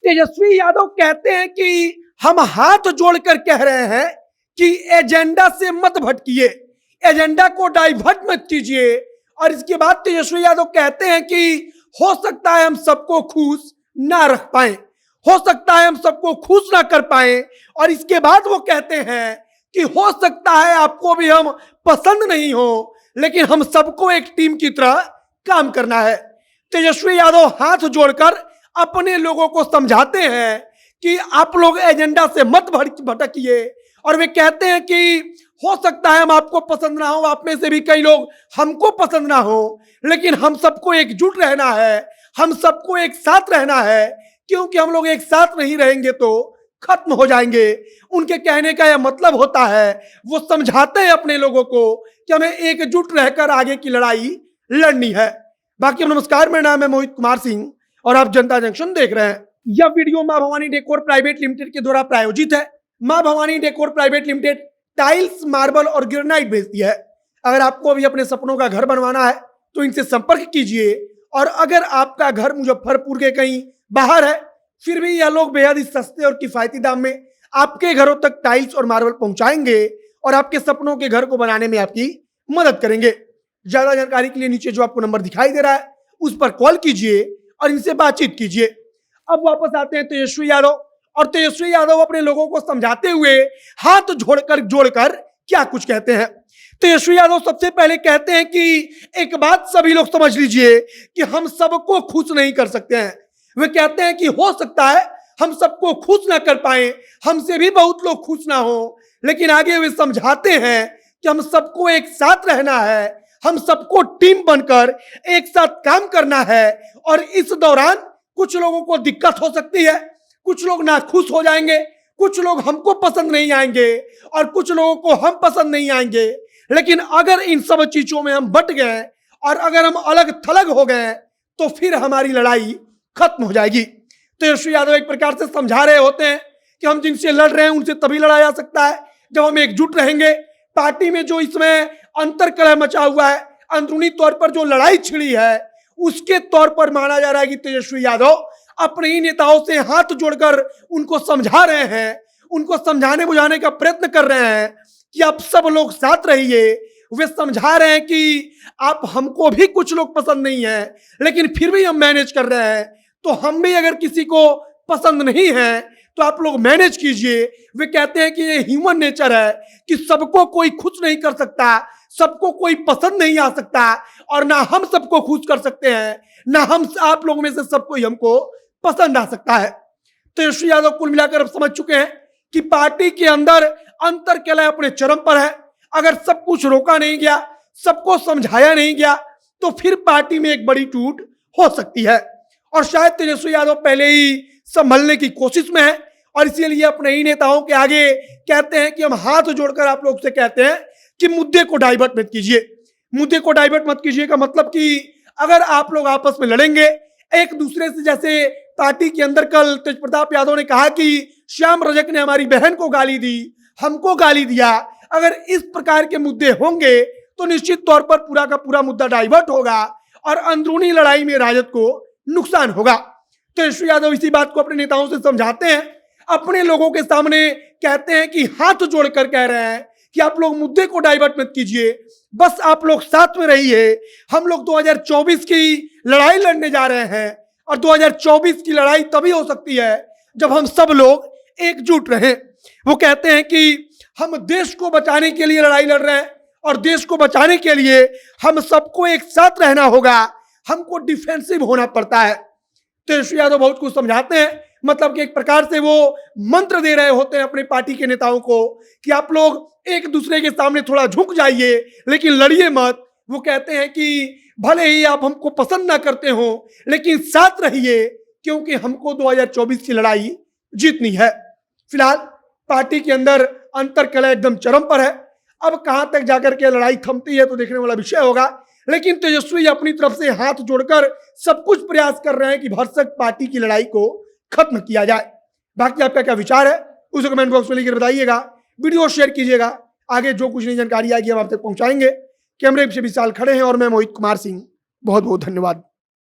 तेजस्वी यादव कहते हैं कि हम हाथ जोड़कर कह रहे हैं कि एजेंडा से मत भटकिए, एजेंडा को डाइवर्ट मत कीजिए। और इसके बाद तेजस्वी यादव कहते हैं कि हो सकता है हम सबको खुश ना रख पाए, हो सकता है हम सबको खुश ना कर पाए। और इसके बाद वो कहते हैं कि हो सकता है आपको भी हम पसंद नहीं हो, लेकिन हम सबको एक टीम की तरह काम करना है। तेजस्वी यादव हाथ जोड़कर अपने लोगों को समझाते हैं कि आप लोग एजेंडा से मत भटकिए। और वे कहते हैं कि हो सकता है हम आपको पसंद ना हो, आप में से भी कई लोग हमको पसंद ना हो, लेकिन हम सबको एकजुट रहना है, हम सबको एक साथ रहना है, क्योंकि हम लोग एक साथ नहीं रहेंगे तो खत्म हो जाएंगे। उनके कहने का यह मतलब होता है, वो समझाते हैं अपने लोगों को कि हमें एकजुट रहकर आगे की लड़ाई लड़नी है। बाकी नमस्कार, मेरा नाम है मोहित कुमार सिंह और आप जनता जंक्शन देख रहे हैं। यह वीडियो मां भवानी डेकोर प्राइवेट लिमिटेड के द्वारा प्रायोजित है। मां Bhavani decor private limited tiles, marble और ग्रेनाइट बेचती है। अगर आपको भी अपने सपनों का घर बनवाना है तो इनसे संपर्क कीजिए। और अगर आपका घर मुजफ्फरपुर के कहीं बाहर है, फिर भी यह लोग बेहद ही सस्ते और किफायती दाम में आपके घरों तक टाइल्स और मार्बल पहुंचाएंगे और आपके सपनों के घर को बनाने में आपकी मदद करेंगे। ज्यादा जानकारी के लिए नीचे जो आपको नंबर दिखाई दे रहा है उस पर कॉल कीजिए और इनसे बातचीत कीजिए। अब वापस आते हैं तेजस्वी यादव, और तेजस्वी यादव अपने लोगों को समझाते हुए हाथ जोड़कर क्या कुछ कहते हैं। तेजस्वी यादव सबसे पहले कहते हैं कि एक बात सभी लोग समझ लीजिए कि हम सबको खुश नहीं कर सकते हैं। वे कहते हैं कि हो सकता है हम सबको खुश ना कर पाए, हमसे भी बहुत लोग खुश ना हो, लेकिन आगे वे समझाते हैं कि हम सबको एक साथ रहना है, हम सबको टीम बनकर एक साथ काम करना है। और इस दौरान कुछ लोगों को दिक्कत हो सकती है, कुछ लोग नाखुश हो जाएंगे, कुछ लोग हमको पसंद नहीं आएंगे और कुछ लोगों को हम पसंद नहीं आएंगे। लेकिन अगर इन सब चीजों में हम बट गए और अगर हम अलग थलग हो गए तो फिर हमारी लड़ाई खत्म हो जाएगी। तेजस्वी यादव एक प्रकार से समझा रहे होते हैं कि हम जिनसे लड़ रहे हैं उनसे तभी लड़ा जा सकता है जब हम एकजुट रहेंगे। पार्टी में जो इसमें अंतर कलह मचा हुआ है, अंदरूनी तौर पर जो लड़ाई छिड़ी है, उसके तौर पर माना जा रहा है कि तेजस्वी यादव अपने ही नेताओं से हाथ जोड़कर उनको समझा रहे हैं, उनको समझाने बुझाने का प्रयत्न कर रहे हैं कि आप सब लोग साथ रहिए। वे समझा रहे हैं कि आप हमको भी कुछ लोग पसंद नहीं है, लेकिन फिर भी हम मैनेज कर रहे हैं, तो हम भी अगर किसी को पसंद नहीं है तो आप लोग मैनेज कीजिए। वे कहते हैं कि ये ह्यूमन नेचर है कि सबको कोई खुश नहीं कर सकता, सबको कोई पसंद नहीं आ सकता, और ना हम सबको खुश कर सकते हैं, ना हम आप लोगों में से सबको ही हमको पसंद आ सकता है। तेजस्वी यादव कुल मिलाकर अब समझ चुके हैं कि पार्टी के अंदर अंतर कलह अपने चरम पर है। अगर सब कुछ रोका नहीं गया, सबको समझाया नहीं गया, तो फिर पार्टी में एक बड़ी टूट हो सकती है। और शायद तेजस्वी यादव पहले ही संभलने की कोशिश में है और इसीलिए अपने ही नेताओं के आगे कहते हैं कि हम हाथ जोड़कर आप लोग से कहते हैं कि मुद्दे को डाइवर्ट मत कीजिए। मुद्दे को डाइवर्ट मत कीजिए का मतलब कि अगर आप लोग आपस में लड़ेंगे एक दूसरे से, जैसे पार्टी के अंदर कल तेज प्रताप यादव ने कहा कि श्याम रजक ने हमारी बहन को गाली दी, हमको गाली दिया, अगर इस प्रकार के मुद्दे होंगे तो निश्चित तौर पर पूरा का पूरा मुद्दा डाइवर्ट होगा और अंदरूनी लड़ाई में राजद को नुकसान होगा। तेजस्वी यादव इसी बात को अपने नेताओं से समझाते हैं, अपने लोगों के सामने कहते हैं कि हाथ जोड़कर कह रहे हैं कि आप लोग मुद्दे को डाइवर्ट मत कीजिए, बस आप लोग साथ में रहिए। हम लोग 2024 की लड़ाई लड़ने जा रहे हैं और 2024 की लड़ाई तभी हो सकती है जब हम सब लोग एकजुट रहें। वो कहते हैं कि हम देश को बचाने के लिए लड़ाई लड़ रहे हैं और देश को बचाने के लिए हम सबको एक साथ रहना होगा, हमको डिफेंसिव होना पड़ता है। तेजस्वी यादव बहुत कुछ समझाते हैं, मतलब कि एक प्रकार से वो मंत्र दे रहे होते हैं अपने पार्टी के नेताओं को कि आप लोग एक दूसरे के सामने थोड़ा झुक जाइए, लेकिन लड़िए मत। वो कहते हैं कि भले ही आप हमको पसंद ना करते हो, लेकिन साथ रहिए, क्योंकि हमको 2024 की लड़ाई जीतनी है। फिलहाल पार्टी के अंदर अंतर कलह एकदम चरम पर है। अब कहां तक जाकर के लड़ाई थमती है तो देखने वाला विषय होगा, लेकिन तेजस्वी अपनी तरफ से हाथ जोड़कर सब कुछ प्रयास कर रहे हैं कि भरसक पार्टी की लड़ाई को खत्म किया जाए। बाकी आपका क्या विचार है उसे कमेंट बॉक्स में लिखकर बताइएगा, वीडियो शेयर कीजिएगा। आगे जो कुछ नई जानकारी आएगी हम आप तक पहुंचाएंगे। कैमरे से विशाल खड़े हैं और मैं मोहित कुमार सिंह, बहुत बहुत धन्यवाद।